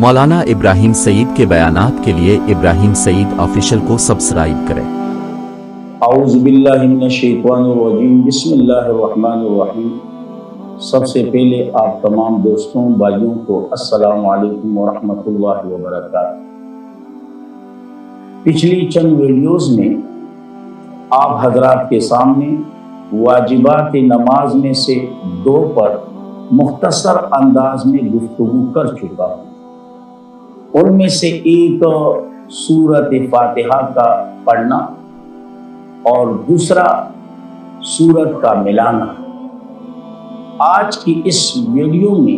مولانا ابراہیم سعید کے بیانات کے لیے ابراہیم سعید آفیشل کو سبسکرائب کریں۔ اعوذ باللہ من الشیطان الرجیم، بسم اللہ الرحمن الرحیم۔ سب سے پہلے آپ تمام دوستوں بھائیوں کو السلام علیکم ورحمۃ اللہ وبرکاتہ۔ پچھلی چند ویڈیوز میں آپ حضرات کے سامنے واجبات نماز میں سے 2 پر مختصر انداز میں گفتگو کر چکا ہوں۔ ان میں سے ایک سورۃ فاتحہ کا پڑھنا اور دوسرا سورت کا ملانا۔ آج کی اس ویڈیو میں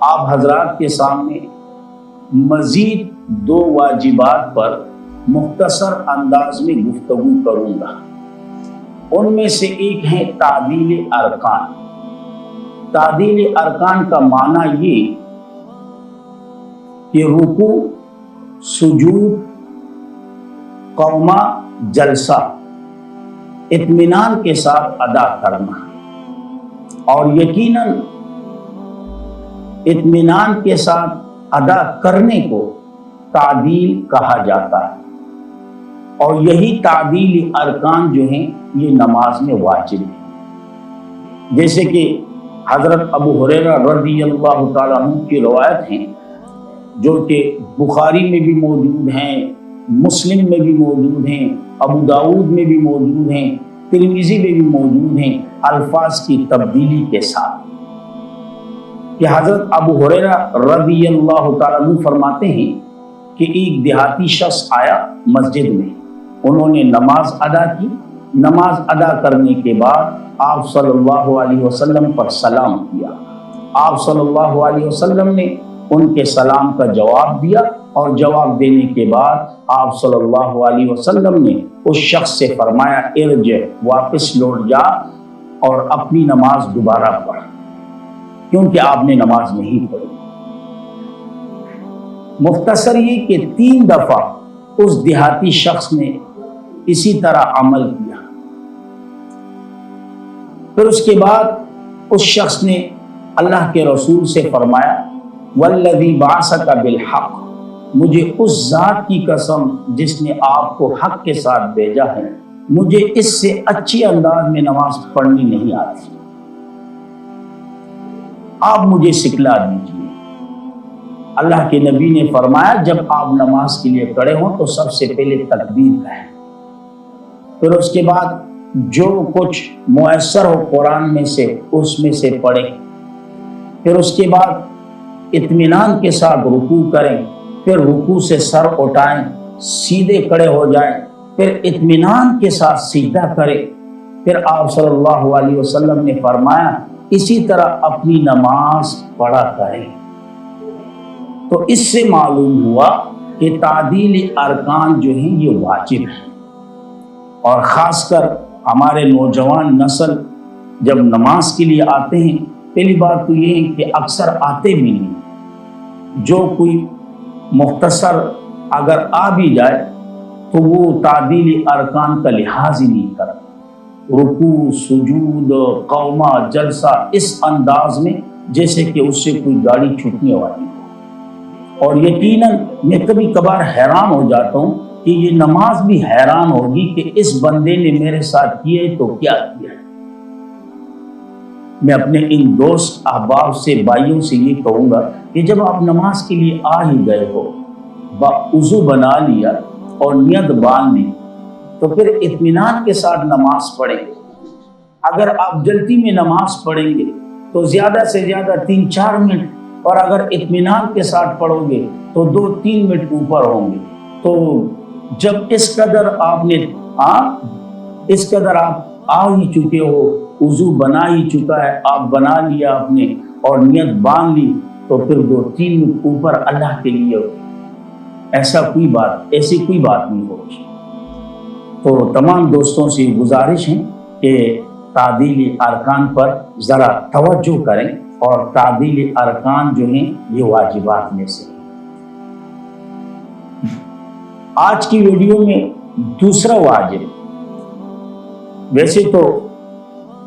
آپ حضرات کے سامنے مزید 2 واجبات پر مختصر انداز میں گفتگو کروں گا۔ ان میں سے ایک ہے تعدیل ارکان۔ تعدیل ارکان کا معنی یہ کہ رکوع، سجود، قومہ، جلسہ اطمینان کے ساتھ ادا کرنا، اور یقیناً اطمینان کے ساتھ ادا کرنے کو تعدیل کہا جاتا ہے، اور یہی تعدیل ارکان جو ہیں یہ نماز میں واجب ہے۔ جیسے کہ حضرت ابو ہریرہ رضی اللہ تعالیٰ عنہ کی روایت ہیں، جو کہ بخاری میں بھی موجود ہیں، مسلم میں بھی موجود ہیں، ابو داؤد میں بھی موجود ہیں، ترمذی میں بھی موجود ہیں، الفاظ کی تبدیلی کے ساتھ، کہ حضرت ابو ہریرہ رضی اللہ تعالیٰ عنہ فرماتے ہیں کہ ایک دیہاتی شخص آیا مسجد میں، انہوں نے نماز ادا کی۔ نماز ادا کرنے کے بعد آپ صلی اللہ علیہ وسلم پر سلام کیا۔ آپ صلی اللہ علیہ وسلم نے ان کے سلام کا جواب دیا، اور جواب دینے کے بعد آپ صلی اللہ علیہ وسلم نے اس شخص سے فرمایا ارجع، واپس لوٹ جا اور اپنی نماز دوبارہ پڑھ، کیونکہ آپ نے نماز نہیں پڑھی۔ مختصر یہ کہ 3 دفعہ اس دیہاتی شخص نے اسی طرح عمل کیا۔ پھر اس کے بعد اس شخص نے اللہ کے رسول سے فرمایا والذی بعثک بالحق، مجھے اس ذات کی قسم جس نے آپ کو حق کے ساتھ بھیجا ہے، مجھے اس سے اچھی انداز میں نماز پڑھنی نہیں آتی، آپ مجھے سکھلا دیجیے۔ اللہ کے نبی نے فرمایا جب آپ نماز کے لیے کھڑے ہوں تو سب سے پہلے تکبیر کہیں، پھر اس کے بعد جو کچھ میسر ہو قرآن میں سے اس میں سے پڑھیں، پھر اس کے بعد اطمینان کے ساتھ رکوع کریں، پھر رکوع سے سر اٹھائیں، سیدھے کھڑے ہو جائیں، پھر اطمینان کے ساتھ سجدہ کریں۔ پھر آپ صلی اللہ علیہ وسلم نے فرمایا اسی طرح اپنی نماز پڑھا کریں۔ تو اس سے معلوم ہوا کہ تعدیل ارکان جو ہیں یہ واجب ہیں، اور خاص کر ہمارے نوجوان نسل جب نماز کے لیے آتے ہیں، پہلی بات تو یہ ہے کہ اکثر آتے بھی نہیں، جو کوئی مختصر اگر آ بھی جائے تو وہ تعدیل ارکان کا لحاظ ہی نہیں کرتا، رکوع، سجود، قومہ، جلسہ اس انداز میں جیسے کہ اس سے کوئی گاڑی چھوٹنے والی ہو۔ اور یقیناً میں کبھی کبھار حیران ہو جاتا ہوں کہ یہ نماز بھی حیران ہوگی کہ اس بندے نے میرے ساتھ کیا ہے تو کیا کیا ہے۔ میں اپنے ان دوست احباب سے، بھائیوں سے یہ کہوں گا کہ جب آپ نماز کے لیے آ ہی گئے ہو، وضو بنا لیا اور نیت باندھ لی، تو پھر اطمینان کے ساتھ نماز پڑھیں۔ اگر آپ جلدی میں نماز پڑھیں گے تو زیادہ سے زیادہ 3-4 منٹ، اور اگر اطمینان کے ساتھ پڑھو گے تو 2-3 منٹ اوپر ہوں گے۔ تو جب اس قدر آپ آ ہی چکے ہو، وضو بنا ہی چکا ہے، آپ بنا لیا آپ نے اور نیت باندھ لی، تو پھر 2-3 منٹ اوپر اللہ کے لیے ایسی کوئی بات نہیں ہوگی۔ تو تمام دوستوں سے گزارش ہے کہ تعدیل ارکان پر ذرا توجہ کریں، اور تعدیل ارکان جو ہیں یہ واجبات میں سے۔ آج کی ویڈیو میں دوسرا واجب، ویسے تو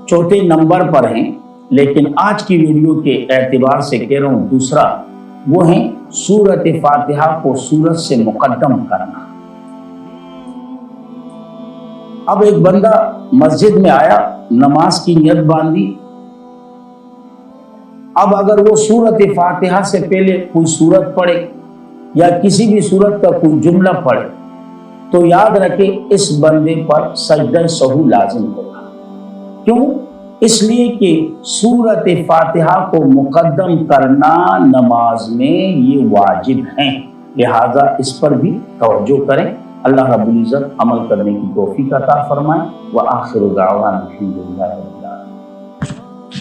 چوتھے نمبر پر ہیں، لیکن آج کی ویڈیو کے اعتبار سے کہہ رہا ہوں دوسرا وہ ہیں سورت فاتحہ کو سورت سے مقدم کرنا۔ اب ایک بندہ مسجد میں آیا، نماز کی نیت باندھی، اب اگر وہ سورت فاتحہ سے پہلے کوئی سورت پڑھے یا کسی بھی سورت کا کوئی جملہ پڑھے تو یاد رکھے اس بندے پر سجدہ سہو لازم ہوگا۔ کیوں؟ اس لیے کہ سورت فاتحہ کو مقدم کرنا نماز میں یہ واجب ہے، لہذا اس پر بھی توجہ کریں۔ اللہ رب العزت عمل کرنے کی توفیق عطا فرمائے۔ وآخر دعوانا الحمدللہ۔